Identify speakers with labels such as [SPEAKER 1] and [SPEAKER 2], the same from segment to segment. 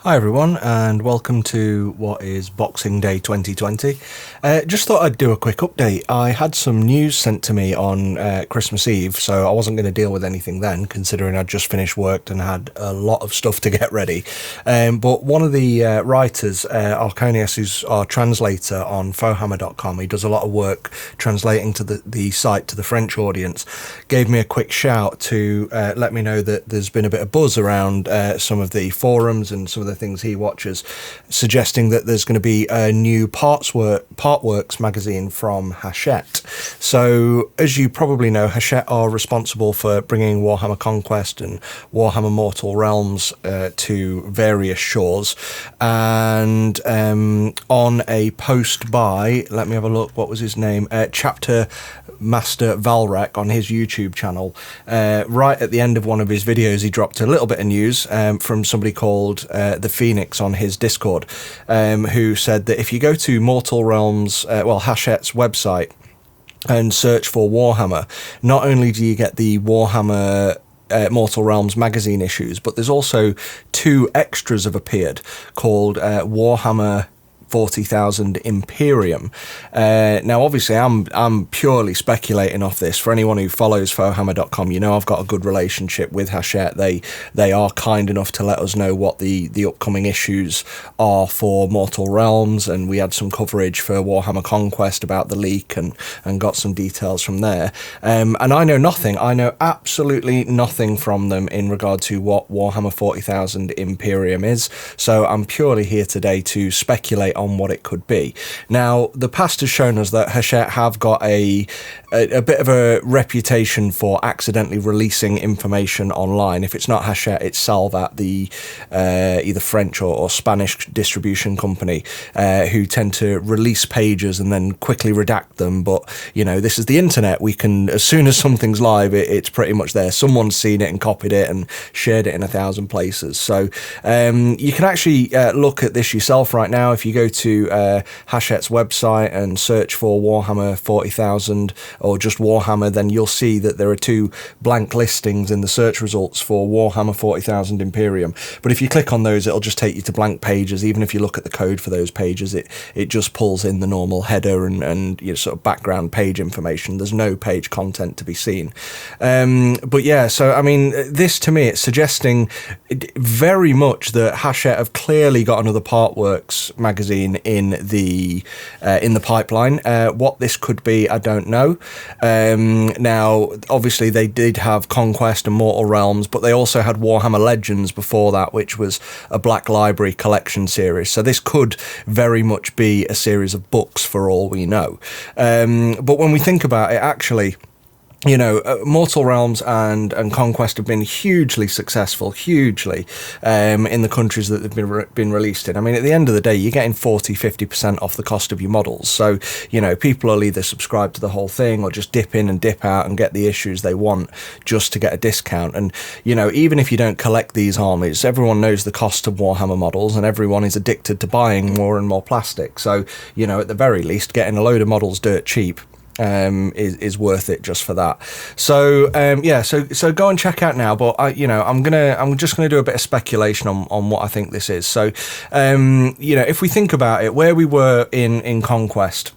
[SPEAKER 1] Hi everyone, and welcome to what is Boxing Day 2020. Just thought I'd do a quick update. I had some news sent to me on Christmas Eve, so I wasn't going to deal with anything then, considering I'd just finished work and had a lot of stuff to get ready. But one of the writers, Arconius, who's our translator on fohammer.com, he does a lot of work translating to the site to the French audience, gave me a quick shout to let me know that there's been a bit of buzz around some of the forums and some of the things he watches, suggesting that there's going to be a new Partworks magazine from Hachette. So, as you probably know, Hachette are responsible for bringing Warhammer Conquest and Warhammer Mortal Realms to various shores. And on a post by, let me have a look, what was his name? Chapter Master Valrek on his YouTube channel, right at the end of one of his videos, he dropped a little bit of news from somebody called The Phoenix on his Discord, who said that if you go to Mortal Realms, Hachette's website, and search for Warhammer, not only do you get the Warhammer Mortal Realms magazine issues, but there's also two extras have appeared called Warhammer 40,000 Imperium. Now, obviously, I'm purely speculating off this. For anyone who follows fohammer.com, you know I've got a good relationship with Hachette. They are kind enough to let us know what the upcoming issues are for Mortal Realms, and we had some coverage for Warhammer Conquest about the leak and got some details from there. And I know nothing. I know absolutely nothing from them in regard to what Warhammer 40,000 Imperium is. So I'm purely here today to speculate on what it could be. Now, the past has shown us that Hachette have got a bit of a reputation for accidentally releasing information online. If it's not Hachette, it's Salvat, the either French or Spanish distribution company, who tend to release pages and then quickly redact them. But, you know, this is the internet. We can, as soon as something's live, it's pretty much there. Someone's seen it and copied it and shared it in 1,000 places. So you can actually look at this yourself right now. If you go to Hachette's website and search for Warhammer 40,000 or just Warhammer, then you'll see that there are two blank listings in the search results for Warhammer 40,000 Imperium. But if you click on those, it'll just take you to blank pages. Even if you look at the code for those pages, it just pulls in the normal header and you know, sort of background page information. There's no page content to be seen. But yeah, so I mean, this to me, it's suggesting very much that Hachette have clearly got another Partworks magazine in the pipeline. What this could be, I don't know. Now, obviously, they did have Conquest and Mortal Realms, but they also had Warhammer Legends before that, which was a Black Library collection series. So this could very much be a series of books for all we know. But when we think about it, actually, you know, Mortal Realms and Conquest have been hugely successful, hugely, in the countries that they've been released in. I mean, at the end of the day, you're getting 40-50% off the cost of your models. So, you know, people will either subscribe to the whole thing or just dip in and dip out and get the issues they want just to get a discount. And, you know, even if you don't collect these armies, everyone knows the cost of Warhammer models and everyone is addicted to buying more and more plastic. So, you know, at the very least, getting a load of models dirt cheap is worth it just for that. So so go and check out now. But I'm just gonna do a bit of speculation on what I think this is. So you know, if we think about it, where we were in Conquest,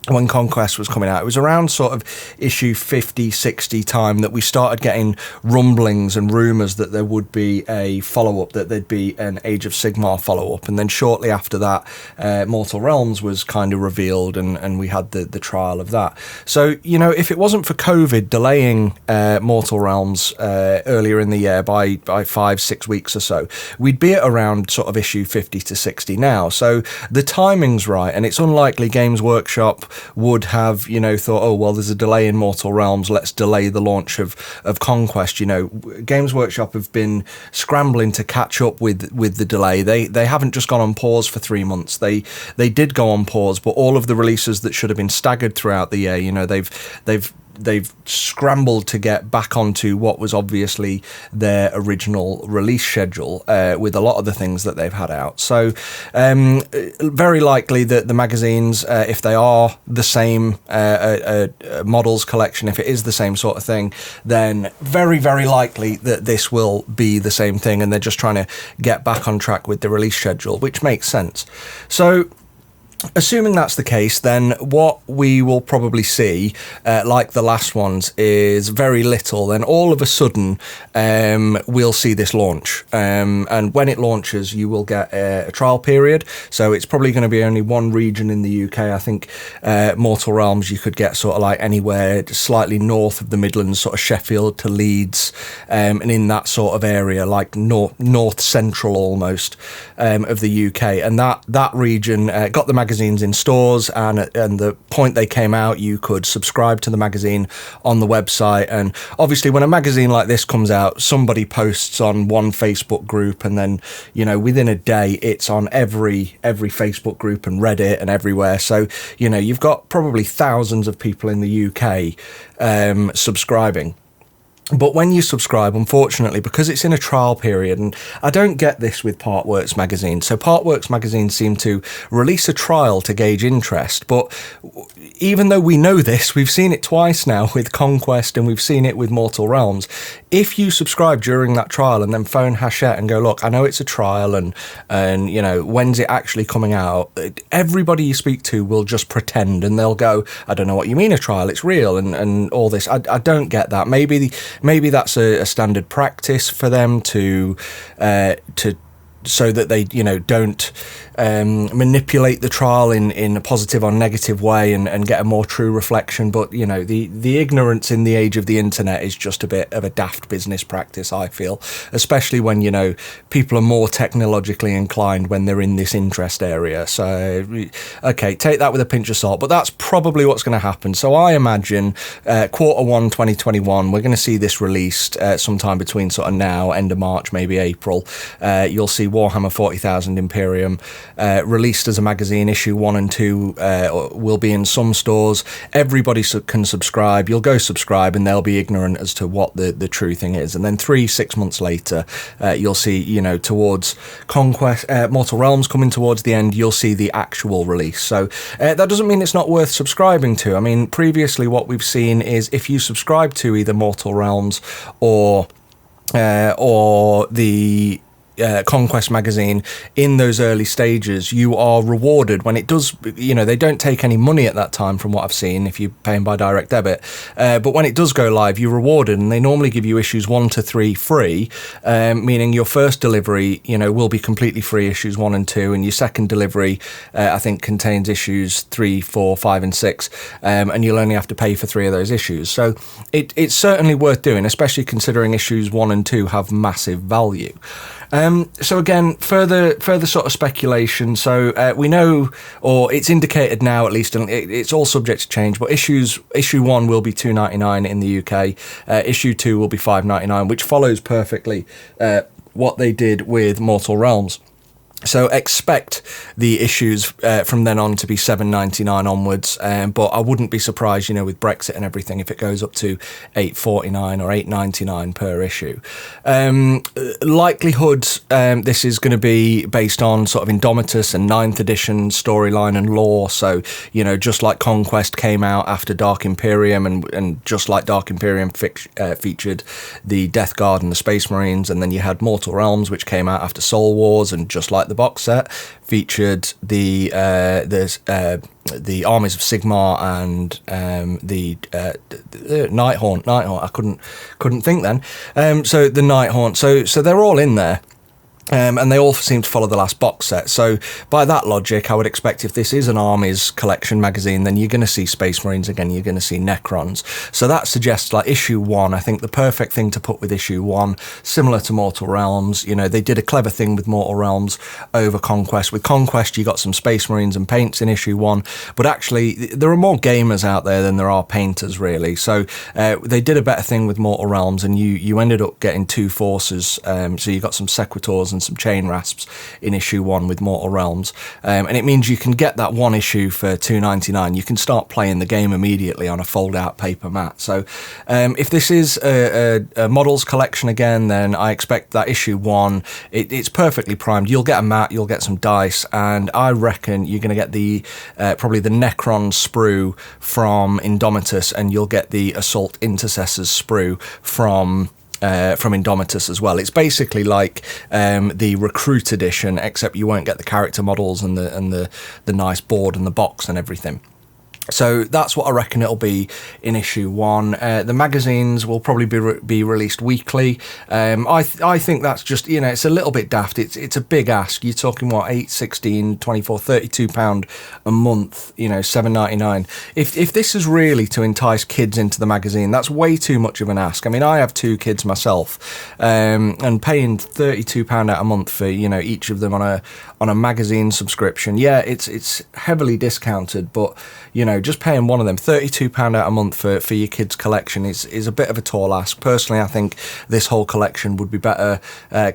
[SPEAKER 1] when Conquest was coming out, it was around sort of issue 50, 60 time that we started getting rumblings and rumours that there would be a follow-up, that there'd be an Age of Sigmar follow-up. And then shortly after that, Mortal Realms was kind of revealed and we had the trial of that. So, you know, if it wasn't for COVID delaying Mortal Realms earlier in the year by 5-6 weeks or so, we'd be at around sort of issue 50 to 60 now. So the timing's right, and it's unlikely Games Workshop would have, you know, thought, oh, well, there's a delay in Mortal Realms, let's delay the launch of Conquest. You know, Games Workshop have been scrambling to catch up with the delay. They haven't just gone on pause for 3 months. They did go on pause, but all of the releases that should have been staggered throughout the year, you know, they've they've scrambled to get back onto what was obviously their original release schedule with a lot of the things that they've had out. So very likely that the magazines, if they are the same models collection, if it is the same sort of thing, then very, very likely that this will be the same thing, and they're just trying to get back on track with the release schedule, which makes sense. So assuming that's the case, then what we will probably see, like the last ones, is very little. Then all of a sudden, we'll see this launch. And when it launches, you will get a trial period. So it's probably going to be only one region in the UK. I think Mortal Realms, you could get sort of like anywhere slightly north of the Midlands, sort of Sheffield to Leeds, and in that sort of area, like north central almost of the UK. And that region got the magazines in stores, and the point they came out, you could subscribe to the magazine on the website. And obviously when a magazine like this comes out, somebody posts on one Facebook group, and then, you know, within a day it's on every Facebook group and Reddit and everywhere. So, you know, you've got probably thousands of people in the UK subscribing. But when you subscribe, unfortunately, because it's in a trial period, and I don't get this with Partworks Magazine. So Partworks Magazine seem to release a trial to gauge interest. But even though we know this, we've seen it twice now with Conquest, and we've seen it with Mortal Realms. If you subscribe during that trial and then phone Hachette and go, look, I know it's a trial, and you know, when's it actually coming out? Everybody you speak to will just pretend, and they'll go, I don't know what you mean a trial, it's real, and all this. I don't get that. Maybe that's a standard practice for them to so that they, you know, don't manipulate the trial in a positive or negative way, and get a more true reflection. But, you know, the ignorance in the age of the internet is just a bit of a daft business practice, I feel, especially when, you know, people are more technologically inclined when they're in this interest area. So, okay, take that with a pinch of salt, but that's probably what's going to happen. So I imagine Q1 2021, we're going to see this released sometime between sort of now, end of March, maybe April. You'll see Warhammer 40,000 Imperium released as a magazine. Issue 1 and 2 will be in some stores. Everybody can subscribe. You'll go subscribe, and they'll be ignorant as to what the true thing is. And then 3-6 months later, you'll see, you know, towards Conquest, Mortal Realms coming towards the end, you'll see the actual release. So that doesn't mean it's not worth subscribing to. I mean, previously what we've seen is if you subscribe to either Mortal Realms or the Conquest magazine in those early stages, you are rewarded when it does, you know, they don't take any money at that time from what I've seen if you're paying by direct debit, but when it does go live, you're rewarded, and they normally give you issues 1 to 3 free, meaning your first delivery, you know, will be completely free, issues 1 and 2, and your second delivery I think contains issues 3, 4, 5 and 6, and you'll only have to pay for 3 of those issues. So it's certainly worth doing, especially considering issues 1 and 2 have massive value. So again, further sort of speculation. So we know, or it's indicated now at least, and it's all subject to change, but issue 1 will be $2.99 in the UK. Issue 2 will be $5.99, which follows perfectly what they did with Mortal Realms. So expect the issues from then on to be $7.99 onwards, but I wouldn't be surprised, you know, with Brexit and everything, if it goes up to $8.49 or $8.99 per issue. Likelihood, this is going to be based on sort of Indomitus and 9th edition storyline and lore. So, you know, just like Conquest came out after Dark Imperium, and just like Dark Imperium featured the Death Guard and the Space Marines, and then you had Mortal Realms, which came out after Soul Wars, and just like the box set featured the armies of Sigmar and the Nighthaunt. I couldn't think then. So the Nighthaunt. So they're all in there. And they all seem to follow the last box set. So by that logic, I would expect if this is an armies collection magazine, then you're going to see Space Marines again, you're going to see Necrons. So that suggests like issue 1, I think the perfect thing to put with issue 1, similar to Mortal Realms. You know, they did a clever thing with Mortal Realms over Conquest. With Conquest, you got some Space Marines and paints in issue 1, but actually there are more gamers out there than there are painters, really. So they did a better thing with Mortal Realms, and you ended up getting 2 forces. So you got some Sequitors and some chain rasps in issue 1 with Mortal Realms, and it means you can get that one issue for $2.99. You can start playing the game immediately on a fold-out paper mat. So if this is a models collection again, then I expect that issue 1, it's perfectly primed. You'll get a mat, you'll get some dice, and I reckon you're going to get the probably the Necron sprue from Indomitus, and you'll get the Assault Intercessors sprue from Indomitus as well. It's basically like the Recruit edition, except you won't get the character models and the nice board and the box and everything. So that's what I reckon it'll be in issue 1. The magazines will probably be released weekly. I think that's just, it's a little bit daft. It's a big ask. You're talking what, 8, 16, 24, 32 pound a month, $7.99. If this is really to entice kids into the magazine, that's way too much of an ask. I mean, I have 2 kids myself, and paying £32 out a month for, each of them on a magazine subscription. Yeah, it's heavily discounted, but just paying one of them £32 out a month for your kids' collection is a bit of a tall ask. Personally, I think this whole collection would be better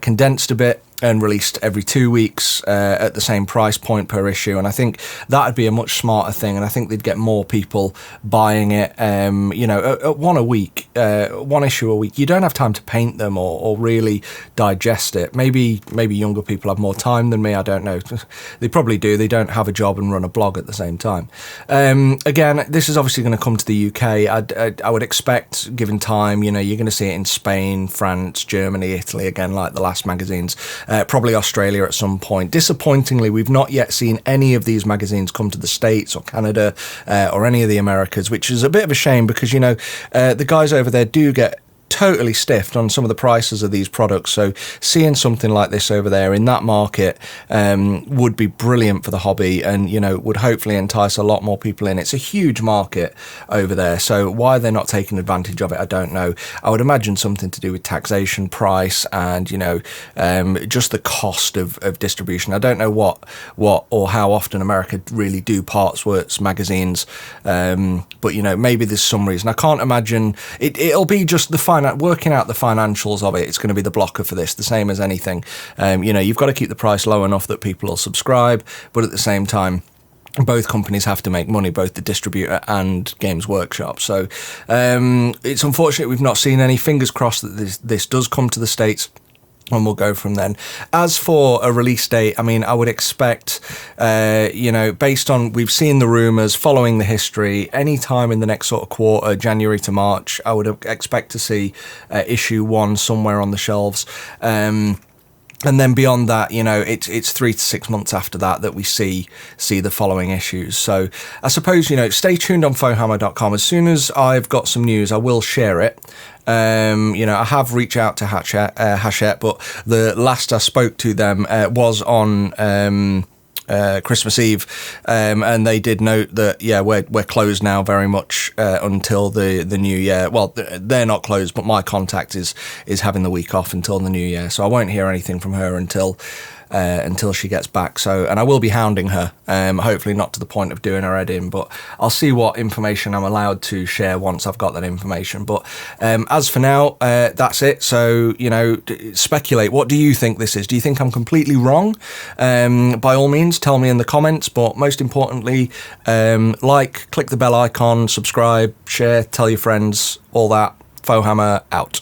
[SPEAKER 1] condensed a bit and released every 2 weeks at the same price point per issue, and I think that'd be a much smarter thing, and I think they'd get more people buying it. At one a week, one issue a week, you don't have time to paint them or really digest it. Maybe younger people have more time than me, I don't know. They probably do. They don't have a job and run a blog at the same time. Again, this is obviously going to come to the UK. I would expect, given time, you're going to see it in Spain, France, Germany, Italy, again, like the last magazines. Probably Australia at some point. Disappointingly, we've not yet seen any of these magazines come to the States or Canada or any of the Americas, which is a bit of a shame because, the guys over there do get totally stiffed on some of the prices of these products. So seeing something like this over there in that market would be brilliant for the hobby, and would hopefully entice a lot more people in. It's a huge market over there, so why they're not taking advantage of it, I don't know. I would imagine something to do with taxation, price, and just the cost of distribution. I don't know what or how often America really do Partworks magazines, but maybe there's some reason. I can't imagine it'll be just the working out the financials of it. It's going to be the blocker for this, the same as anything. You've got to keep the price low enough that people will subscribe, but at the same time, both companies have to make money, both the distributor and Games Workshop. So it's unfortunate we've not seen any. Fingers crossed that this does come to the States, and we'll go from then. As for a release date, I mean, I would expect, based on, we've seen the rumours, following the history, any time in the next sort of quarter, January to March, I would expect to see issue 1 somewhere on the shelves. And then beyond that, it's 3 to 6 months after that we see the following issues. So I suppose, stay tuned on fohammer.com. As soon as I've got some news, I will share it. I have reached out to Hachette, but the last I spoke to them was on Christmas Eve, and they did note that we're closed now very much until the new year. Well, they're not closed, but my contact is having the week off until the new year, so I won't hear anything from her until she gets back. So, and I will be hounding her, hopefully not to the point of doing her head in, but I'll see what information I'm allowed to share once I've got that information. But as for now, that's it. So, speculate. What do you think this is? Do you think I'm completely wrong? By all means, tell me in the comments, but most importantly, click the bell icon, subscribe, share, tell your friends, all that. Fohammer out.